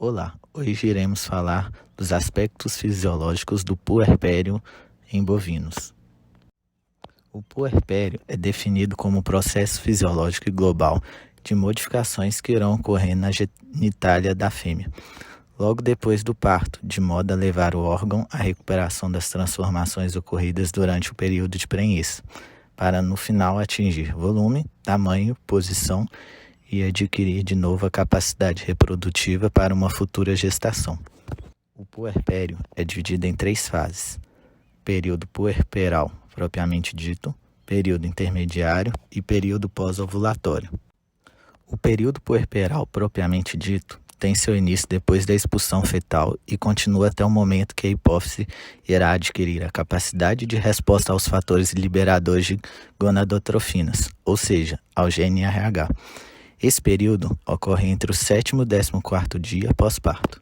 Olá, hoje iremos falar dos aspectos fisiológicos do puerpério em bovinos. O puerpério é definido como o processo fisiológico e global de modificações que irão ocorrer na genitália da fêmea, logo depois do parto, de modo a levar o órgão à recuperação das transformações ocorridas durante o período de prenhez, para no final atingir volume, tamanho, posição e adquirir de novo a capacidade reprodutiva para uma futura gestação. O puerpério é dividido em 3 fases: período puerperal propriamente dito, período intermediário e período pós-ovulatório. O período puerperal propriamente dito tem seu início depois da expulsão fetal e continua até o momento que a hipófise irá adquirir a capacidade de resposta aos fatores liberadores de gonadotrofinas, ou seja, ao GnRH. Esse período ocorre entre o 7º e o 14º dia pós-parto.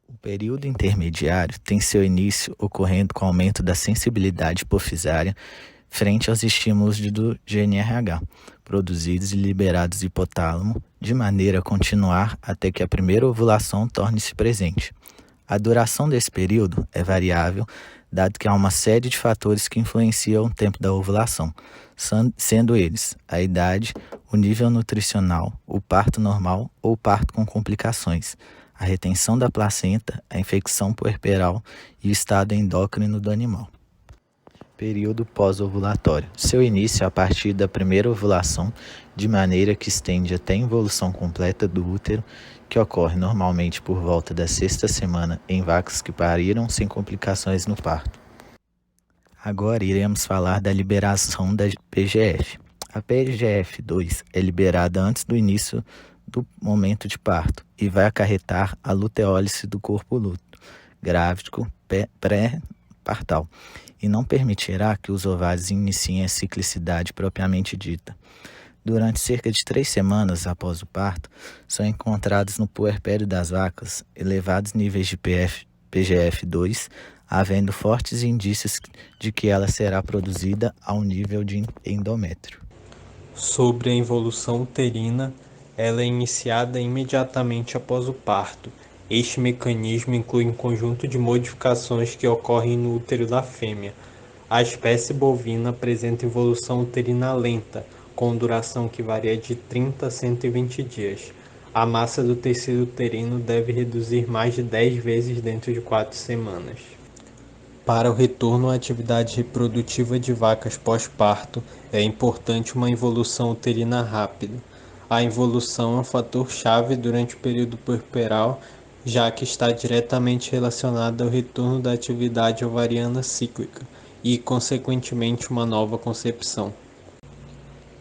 O período intermediário tem seu início ocorrendo com o aumento da sensibilidade hipofisária frente aos estímulos do GnRH, produzidos e liberados do hipotálamo, de maneira a continuar até que a primeira ovulação torne-se presente. A duração desse período é variável, dado que há uma série de fatores que influenciam o tempo da ovulação, sendo eles a idade, o nível nutricional, o parto normal ou parto com complicações, a retenção da placenta, a infecção puerperal e o estado endócrino do animal. Período pós-ovulatório. Seu início é a partir da primeira ovulação, de maneira que estende até a involução completa do útero, que ocorre normalmente por volta da 6ª semana em vacas que pariram sem complicações no parto. Agora iremos falar da liberação da PGF. A PGF-2 é liberada antes do início do momento de parto e vai acarretar a luteólise do corpo lúteo, grávido pré-partal, e não permitirá que os ovários iniciem a ciclicidade propriamente dita. Durante cerca de 3 semanas após o parto, são encontrados no puerpério das vacas elevados níveis de PGF-2, havendo fortes indícios de que ela será produzida ao nível de endométrio. Sobre a involução uterina, ela é iniciada imediatamente após o parto. Este mecanismo inclui um conjunto de modificações que ocorrem no útero da fêmea. A espécie bovina apresenta involução uterina lenta, com duração que varia de 30 a 120 dias. A massa do tecido uterino deve reduzir mais de 10 vezes dentro de 4 semanas. Para o retorno à atividade reprodutiva de vacas pós-parto, é importante uma involução uterina rápida. A involução é um fator-chave durante o período puerperal, já que está diretamente relacionada ao retorno da atividade ovariana cíclica e, consequentemente, uma nova concepção.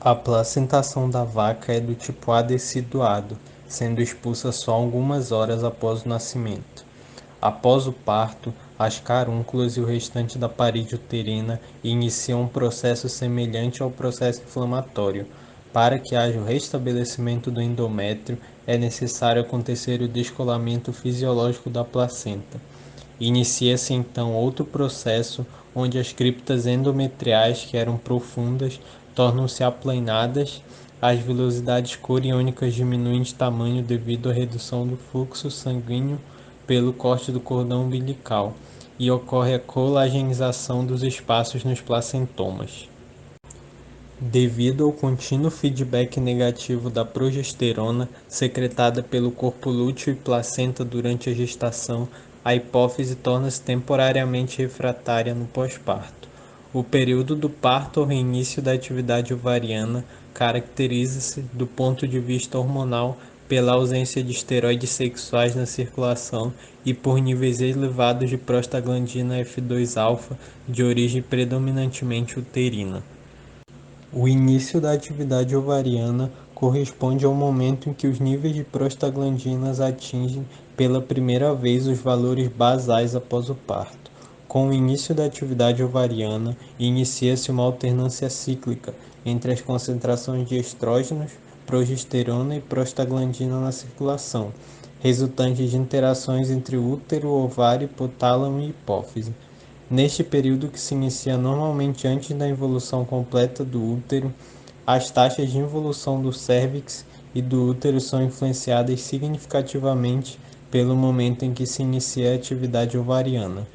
A placentação da vaca é do tipo adeciduado, sendo expulsa só algumas horas após o nascimento. Após o parto, as carúnculas e o restante da parede uterina iniciam um processo semelhante ao processo inflamatório. Para que haja o restabelecimento do endométrio, é necessário acontecer o descolamento fisiológico da placenta. Inicia-se então outro processo onde as criptas endometriais, que eram profundas, tornam-se aplanadas, as velocidades coriônicas diminuem de tamanho devido à redução do fluxo sanguíneo pelo corte do cordão umbilical, e ocorre a colagenização dos espaços nos placentomas. Devido ao contínuo feedback negativo da progesterona secretada pelo corpo lúteo e placenta durante a gestação, a hipófise torna-se temporariamente refratária no pós-parto. O período do parto ou reinício da atividade ovariana caracteriza-se, do ponto de vista hormonal, pela ausência de esteroides sexuais na circulação e por níveis elevados de prostaglandina F2-alfa de origem predominantemente uterina. O início da atividade ovariana corresponde ao momento em que os níveis de prostaglandinas atingem pela primeira vez os valores basais após o parto. Com o início da atividade ovariana, inicia-se uma alternância cíclica entre as concentrações de estrógenos, progesterona e prostaglandina na circulação, resultante de interações entre útero, ovário, hipotálamo e hipófise. Neste período, que se inicia normalmente antes da involução completa do útero, as taxas de involução do cérvix e do útero são influenciadas significativamente pelo momento em que se inicia a atividade ovariana.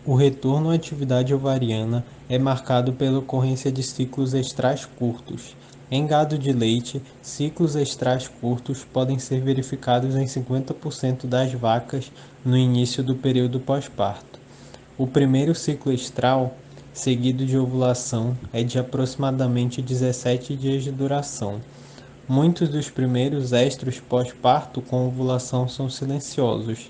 O retorno à atividade ovariana é marcado pela ocorrência de ciclos estrais curtos. Em gado de leite, ciclos estrais curtos podem ser verificados em 50% das vacas no início do período pós-parto. O primeiro ciclo estral, seguido de ovulação, é de aproximadamente 17 dias de duração. Muitos dos primeiros estros pós-parto com ovulação são silenciosos.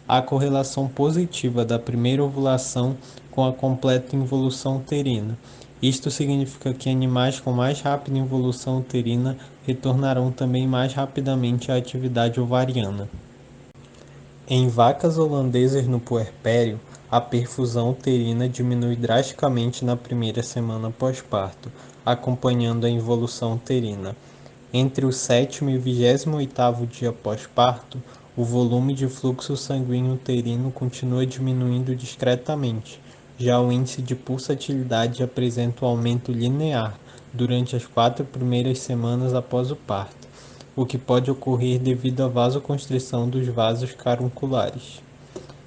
Há correlação positiva da primeira ovulação com a completa involução uterina. Isto significa que animais com mais rápida involução uterina retornarão também mais rapidamente à atividade ovariana. Em vacas holandesas no puerpério, a perfusão uterina diminui drasticamente na primeira semana pós-parto, acompanhando a involução uterina. Entre o 7º e 28º dia pós-parto, o volume de fluxo sanguíneo uterino continua diminuindo discretamente. Já o índice de pulsatilidade apresenta um aumento linear durante as 4 primeiras semanas após o parto, o que pode ocorrer devido à vasoconstrição dos vasos carunculares.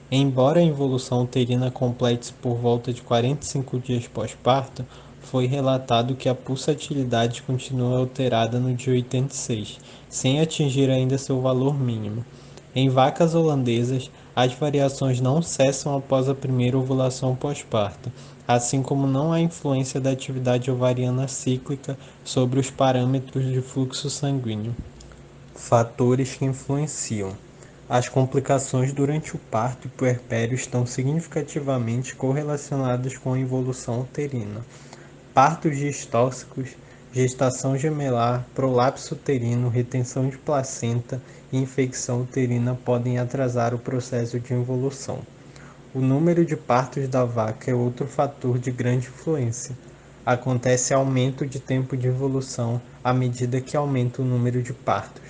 Embora a involução uterina complete-se por volta de 45 dias pós-parto, foi relatado que a pulsatilidade continua alterada no dia 86, sem atingir ainda seu valor mínimo. Em vacas holandesas, as variações não cessam após a primeira ovulação pós-parto, assim como não há influência da atividade ovariana cíclica sobre os parâmetros de fluxo sanguíneo. Fatores que influenciam. As complicações durante o parto e puerpério estão significativamente correlacionadas com a involução uterina. Partos distóxicos, gestação gemelar, prolapso uterino, retenção de placenta e infecção uterina podem atrasar o processo de involução. O número de partos da vaca é outro fator de grande influência. Acontece aumento de tempo de involução à medida que aumenta o número de partos.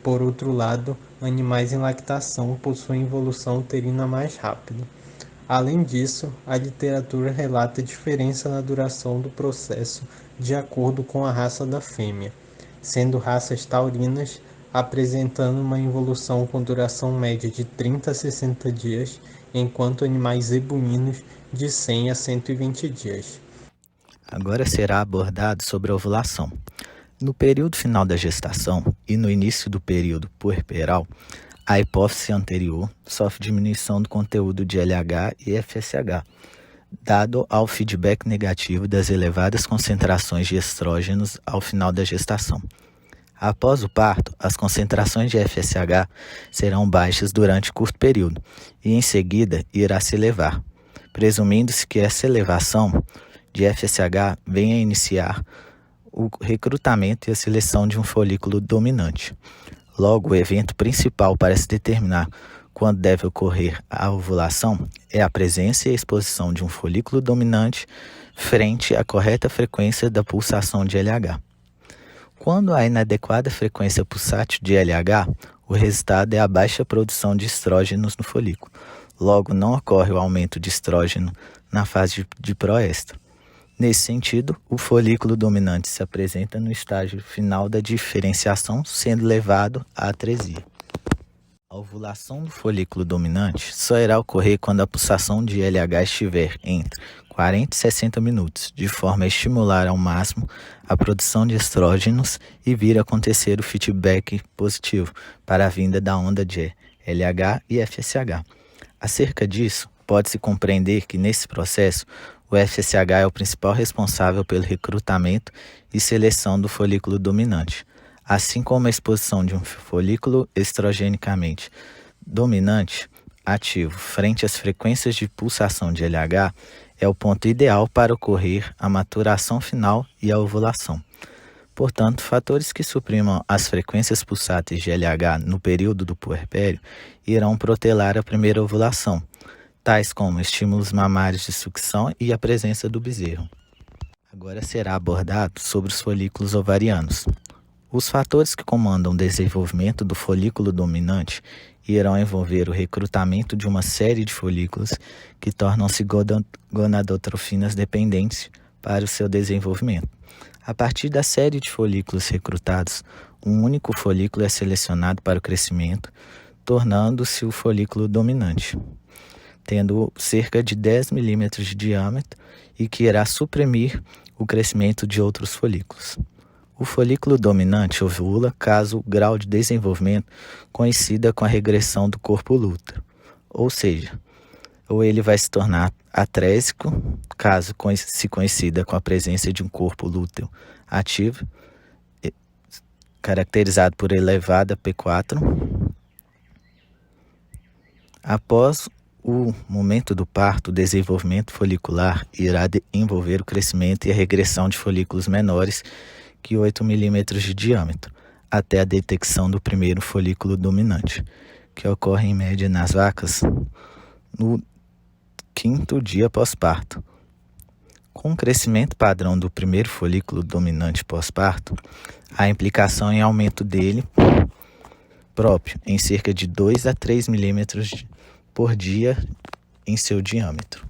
Por outro lado, animais em lactação possuem involução uterina mais rápida. Além disso, a literatura relata diferença na duração do processo de acordo com a raça da fêmea, sendo raças taurinas apresentando uma involução com duração média de 30 a 60 dias, enquanto animais zebuínos de 100 a 120 dias. Agora será abordado sobre a ovulação. No período final da gestação e no início do período puerperal, a hipófise anterior sofre diminuição do conteúdo de LH e FSH, dado ao feedback negativo das elevadas concentrações de estrógenos ao final da gestação. Após o parto, as concentrações de FSH serão baixas durante curto período e em seguida irá se elevar, presumindo-se que essa elevação de FSH venha a iniciar o recrutamento e a seleção de um folículo dominante. Logo, o evento principal para se determinar quando deve ocorrer a ovulação é a presença e a exposição de um folículo dominante frente à correta frequência da pulsação de LH. Quando há inadequada frequência pulsátil de LH, o resultado é a baixa produção de estrógenos no folículo. Logo, não ocorre o aumento de estrógeno na fase de proéstro. Nesse sentido, o folículo dominante se apresenta no estágio final da diferenciação, sendo levado à atresia. A ovulação do folículo dominante só irá ocorrer quando a pulsação de LH estiver entre 40 e 60 minutos, de forma a estimular ao máximo a produção de estrógenos e vir a acontecer o feedback positivo para a vinda da onda de LH e FSH. Acerca disso, pode-se compreender que nesse processo, o FSH é o principal responsável pelo recrutamento e seleção do folículo dominante, assim como a exposição de um folículo estrogenicamente dominante ativo frente às frequências de pulsação de LH é o ponto ideal para ocorrer a maturação final e a ovulação. Portanto, fatores que suprimam as frequências pulsáteis de LH no período do puerpério irão protelar a primeira ovulação, tais como estímulos mamários de sucção e a presença do bezerro. Agora será abordado sobre os folículos ovarianos. Os fatores que comandam o desenvolvimento do folículo dominante irão envolver o recrutamento de uma série de folículos que tornam-se gonadotrofinas dependentes para o seu desenvolvimento. A partir da série de folículos recrutados, um único folículo é selecionado para o crescimento, tornando-se o folículo dominante, tendo cerca de 10 milímetros de diâmetro e que irá suprimir o crescimento de outros folículos. O folículo dominante ovula caso o grau de desenvolvimento coincida com a regressão do corpo lúteo, ou seja, ou ele vai se tornar atrésico, caso se coincida com a presença de um corpo lúteo ativo, caracterizado por elevada P4. Após o momento do parto, o desenvolvimento folicular irá envolver o crescimento e a regressão de folículos menores que 8 milímetros de diâmetro, até a detecção do primeiro folículo dominante, que ocorre em média nas vacas no 5º dia pós-parto. Com o crescimento padrão do primeiro folículo dominante pós-parto, a implicação em aumento dele próprio em cerca de 2 a 3 milímetros por dia em seu diâmetro.